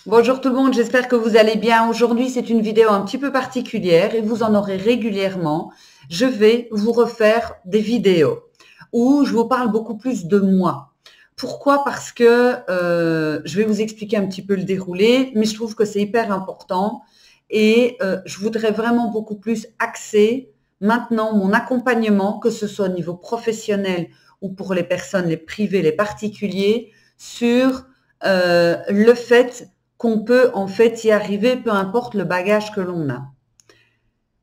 Bonjour tout le monde, j'espère que vous allez bien. Aujourd'hui, c'est une vidéo un petit peu particulière et vous en aurez régulièrement. Je vais vous refaire des vidéos où je vous parle beaucoup plus de moi. Pourquoi? Parce que je vais vous expliquer un petit peu le déroulé, mais je trouve que c'est hyper important et je voudrais vraiment beaucoup plus axer maintenant mon accompagnement, que ce soit au niveau professionnel ou pour les personnes, les privés, les particuliers, sur le fait qu'on peut en fait y arriver, peu importe le bagage que l'on a.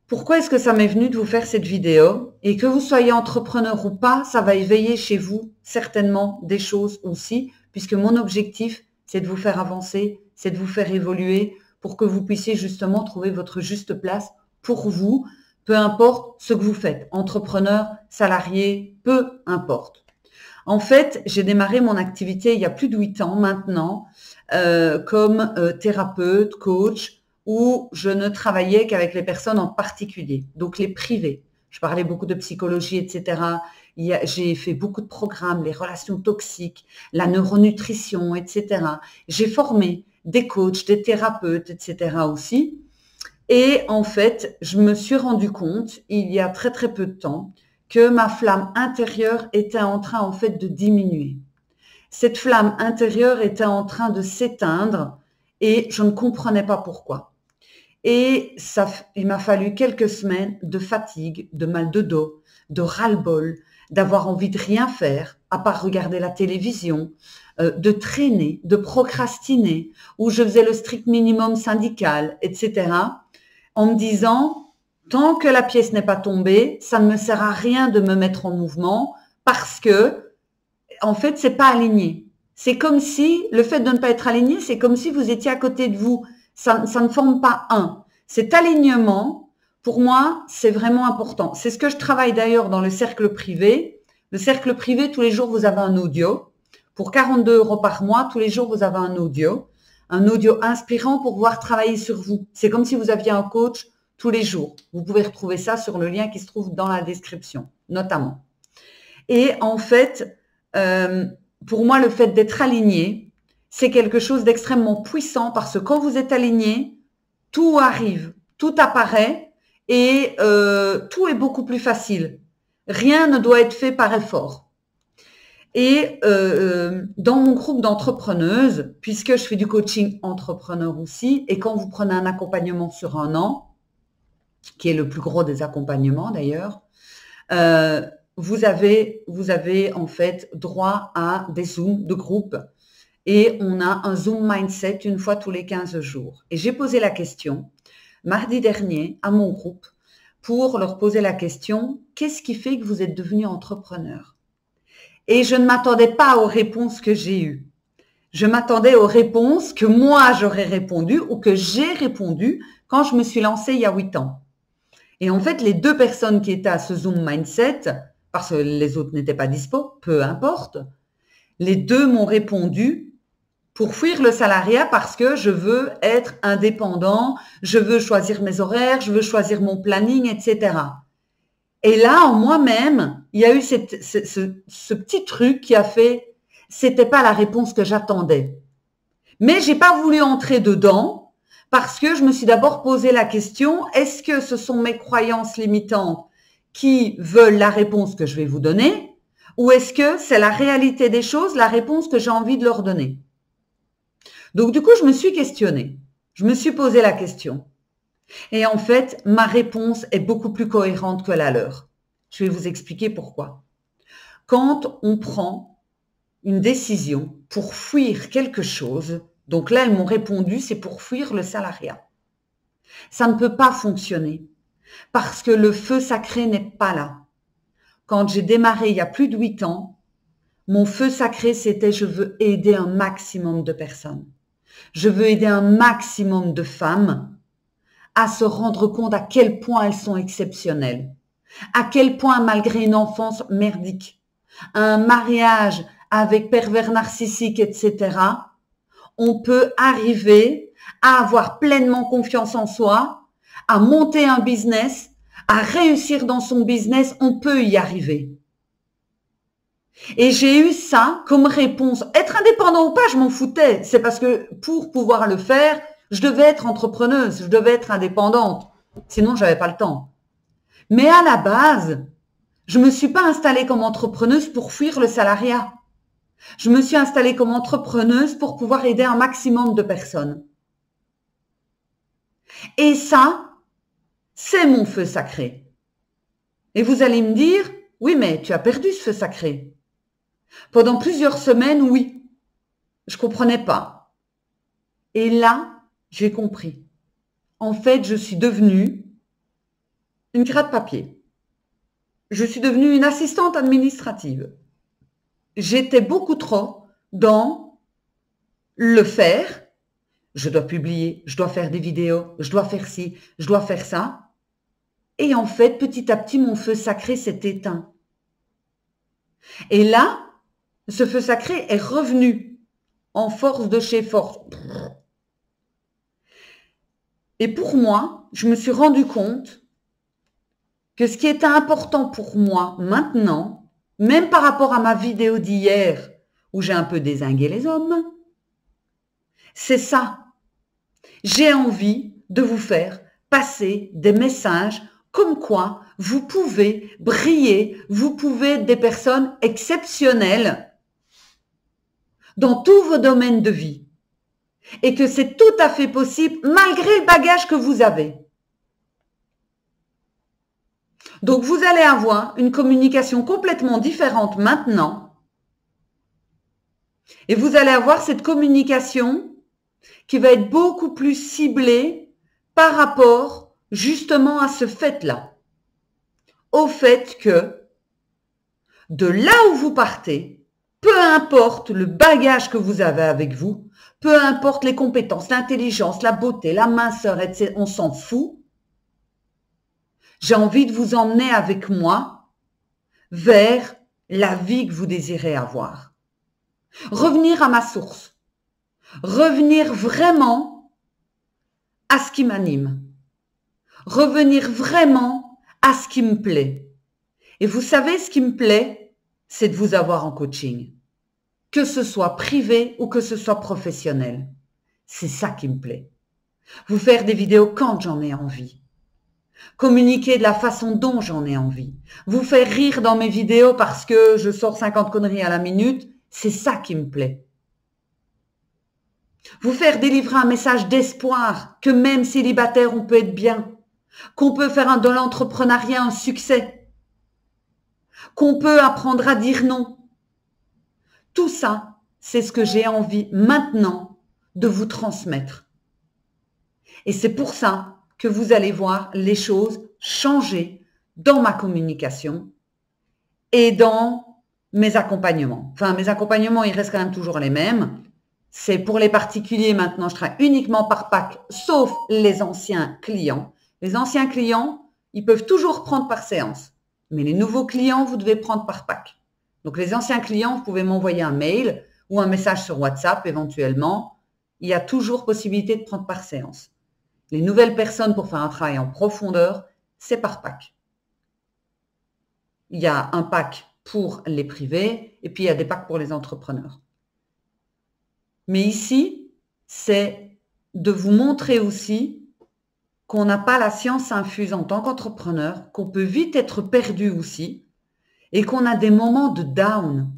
Pourquoi est-ce que ça m'est venu de vous faire cette vidéo? Et que vous soyez entrepreneur ou pas, ça va éveiller chez vous certainement des choses aussi, puisque mon objectif, c'est de vous faire avancer, c'est de vous faire évoluer pour que vous puissiez justement trouver votre juste place pour vous, peu importe ce que vous faites, entrepreneur, salarié, peu importe. En fait, j'ai démarré mon activité il y a plus de 8 ans maintenant comme thérapeute, coach, où je ne travaillais qu'avec les personnes en particulier, donc les privés. Je parlais beaucoup de psychologie, etc. J'ai fait beaucoup de programmes, les relations toxiques, la neuronutrition, etc. J'ai formé des coachs, des thérapeutes, etc. aussi. Et en fait, je me suis rendu compte, il y a très très peu de temps, que ma flamme intérieure était en train en fait de diminuer. Cette flamme intérieure était en train de s'éteindre et je ne comprenais pas pourquoi. Et il m'a fallu quelques semaines de fatigue, de mal de dos, de ras-le-bol, d'avoir envie de rien faire, à part regarder la télévision, de traîner, de procrastiner, où je faisais le strict minimum syndical, etc., en me disant, tant que la pièce n'est pas tombée, ça ne me sert à rien de me mettre en mouvement parce que en fait, c'est pas aligné. C'est comme si, le fait de ne pas être aligné, c'est comme si vous étiez à côté de vous. Ça ne forme pas un. Cet alignement, pour moi, c'est vraiment important. C'est ce que je travaille d'ailleurs dans le cercle privé. Le cercle privé, tous les jours, vous avez un audio. Pour 42 € par mois, tous les jours, vous avez un audio. Un audio inspirant pour pouvoir travailler sur vous. C'est comme si vous aviez un coach tous les jours. Vous pouvez retrouver ça sur le lien qui se trouve dans la description, notamment. Et en fait, pour moi, le fait d'être aligné, c'est quelque chose d'extrêmement puissant parce que quand vous êtes aligné, tout arrive, tout apparaît et tout est beaucoup plus facile. Rien ne doit être fait par effort. Et dans mon groupe d'entrepreneuses, puisque je fais du coaching entrepreneur aussi, et quand vous prenez un accompagnement sur 1 an, qui est le plus gros des accompagnements d'ailleurs, vous avez en fait droit à des Zooms de groupe et on a un Zoom Mindset une fois tous les 15 jours. Et j'ai posé la question mardi dernier à mon groupe pour leur poser la question « Qu'est-ce qui fait que vous êtes devenu entrepreneur ?» Et je ne m'attendais pas aux réponses que j'ai eues. Je m'attendais aux réponses que moi j'aurais répondu ou que j'ai répondu quand je me suis lancée il y a 8 ans. Et en fait, les 2 personnes qui étaient à ce Zoom Mindset, parce que les autres n'étaient pas dispo, peu importe, les 2 m'ont répondu pour fuir le salariat parce que je veux être indépendant, je veux choisir mes horaires, je veux choisir mon planning, etc. Et là, en moi-même, il y a eu ce petit truc qui a fait, c'était pas la réponse que j'attendais. Mais j'ai pas voulu entrer dedans parce que je me suis d'abord posé la question, est-ce que ce sont mes croyances limitantes qui veulent la réponse que je vais vous donner ou est-ce que c'est la réalité des choses, la réponse que j'ai envie de leur donner? Donc du coup, je me suis questionnée, je me suis posé la question. Et en fait, ma réponse est beaucoup plus cohérente que la leur. Je vais vous expliquer pourquoi. Quand on prend une décision pour fuir quelque chose, donc là, elles m'ont répondu, c'est pour fuir le salariat. Ça ne peut pas fonctionner parce que le feu sacré n'est pas là. Quand j'ai démarré il y a plus de 8 ans, mon feu sacré, c'était je veux aider un maximum de personnes. Je veux aider un maximum de femmes à se rendre compte à quel point elles sont exceptionnelles, à quel point malgré une enfance merdique, un mariage avec pervers narcissique, etc., on peut arriver à avoir pleinement confiance en soi, à monter un business, à réussir dans son business, on peut y arriver. Et j'ai eu ça comme réponse. Être indépendant ou pas, je m'en foutais. C'est parce que pour pouvoir le faire, je devais être entrepreneuse, je devais être indépendante. Sinon, j'avais pas le temps. Mais à la base, je me suis pas installée comme entrepreneuse pour fuir le salariat. Je me suis installée comme entrepreneuse pour pouvoir aider un maximum de personnes. Et ça, c'est mon feu sacré. Et vous allez me dire, oui, mais tu as perdu ce feu sacré. Pendant plusieurs semaines, oui. Je comprenais pas. Et là, j'ai compris. En fait, je suis devenue une gratte-papier. Je suis devenue une assistante administrative. J'étais beaucoup trop dans le faire. Je dois publier, je dois faire des vidéos, je dois faire ci, je dois faire ça. Et en fait, petit à petit, mon feu sacré s'est éteint. Et là, ce feu sacré est revenu en force de chez force. Et pour moi, je me suis rendu compte que ce qui était important pour moi maintenant, même par rapport à ma vidéo d'hier, où j'ai un peu dézingué les hommes, c'est ça. J'ai envie de vous faire passer des messages comme quoi vous pouvez briller, vous pouvez être des personnes exceptionnelles dans tous vos domaines de vie et que c'est tout à fait possible malgré le bagage que vous avez. Donc, vous allez avoir une communication complètement différente maintenant et vous allez avoir cette communication qui va être beaucoup plus ciblée par rapport justement à ce fait-là. Au fait que de là où vous partez, peu importe le bagage que vous avez avec vous, peu importe les compétences, l'intelligence, la beauté, la minceur, etc., on s'en fout. J'ai envie de vous emmener avec moi vers la vie que vous désirez avoir. Revenir à ma source. Revenir vraiment à ce qui m'anime. Revenir vraiment à ce qui me plaît. Et vous savez, ce qui me plaît, c'est de vous avoir en coaching. Que ce soit privé ou que ce soit professionnel. C'est ça qui me plaît. Vous faire des vidéos quand j'en ai envie. Communiquer de la façon dont j'en ai envie. Vous faire rire dans mes vidéos parce que je sors 50 conneries à la minute. C'est ça qui me plaît. Vous faire délivrer un message d'espoir que même célibataire, on peut être bien. Qu'on peut faire de l'entrepreneuriat un succès. Qu'on peut apprendre à dire non. Tout ça, c'est ce que j'ai envie maintenant de vous transmettre. Et c'est pour ça que vous allez voir les choses changer dans ma communication et dans mes accompagnements. Enfin, mes accompagnements, ils restent quand même toujours les mêmes. C'est pour les particuliers maintenant, je travaille uniquement par pack, sauf les anciens clients. Les anciens clients, ils peuvent toujours prendre par séance. Mais les nouveaux clients, vous devez prendre par pack. Donc, les anciens clients, vous pouvez m'envoyer un mail ou un message sur WhatsApp éventuellement. Il y a toujours possibilité de prendre par séance. Les nouvelles personnes pour faire un travail en profondeur, c'est par pack. Il y a un pack pour les privés et puis il y a des packs pour les entrepreneurs. Mais ici, c'est de vous montrer aussi qu'on n'a pas la science infuse en tant qu'entrepreneur, qu'on peut vite être perdu aussi et qu'on a des moments de down.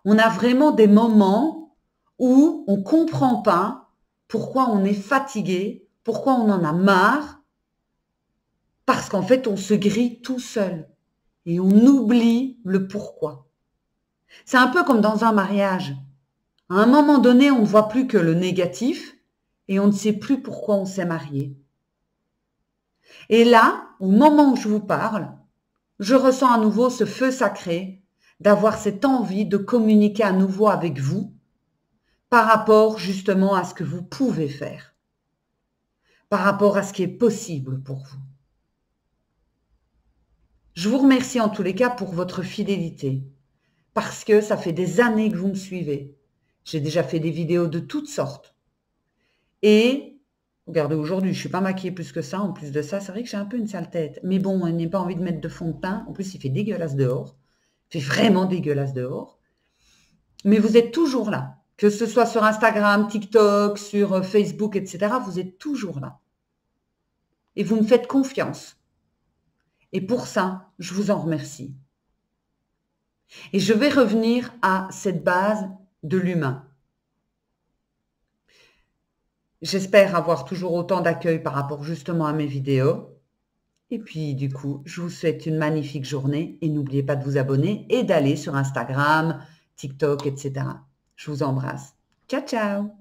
On a vraiment des moments où on ne comprend pas pourquoi on est fatigué, pourquoi on en a marre, parce qu'en fait, on se grille tout seul et on oublie le pourquoi. C'est un peu comme dans un mariage. À un moment donné, on ne voit plus que le négatif et on ne sait plus pourquoi on s'est marié. Et là, au moment où je vous parle, je ressens à nouveau ce feu sacré d'avoir cette envie de communiquer à nouveau avec vous par rapport justement à ce que vous pouvez faire, par rapport à ce qui est possible pour vous. Je vous remercie en tous les cas pour votre fidélité, parce que ça fait des années que vous me suivez. J'ai déjà fait des vidéos de toutes sortes. Et, regardez, aujourd'hui, je ne suis pas maquillée plus que ça. En plus de ça, c'est vrai que j'ai un peu une sale tête. Mais bon, je n'ai pas envie de mettre de fond de teint. En plus, il fait dégueulasse dehors. Il fait vraiment dégueulasse dehors. Mais vous êtes toujours là. Que ce soit sur Instagram, TikTok, sur Facebook, etc., vous êtes toujours là. Et vous me faites confiance. Et pour ça, je vous en remercie. Et je vais revenir à cette base de l'humain. J'espère avoir toujours autant d'accueil par rapport justement à mes vidéos. Et puis du coup, je vous souhaite une magnifique journée et n'oubliez pas de vous abonner et d'aller sur Instagram, TikTok, etc. Je vous embrasse. Ciao, ciao!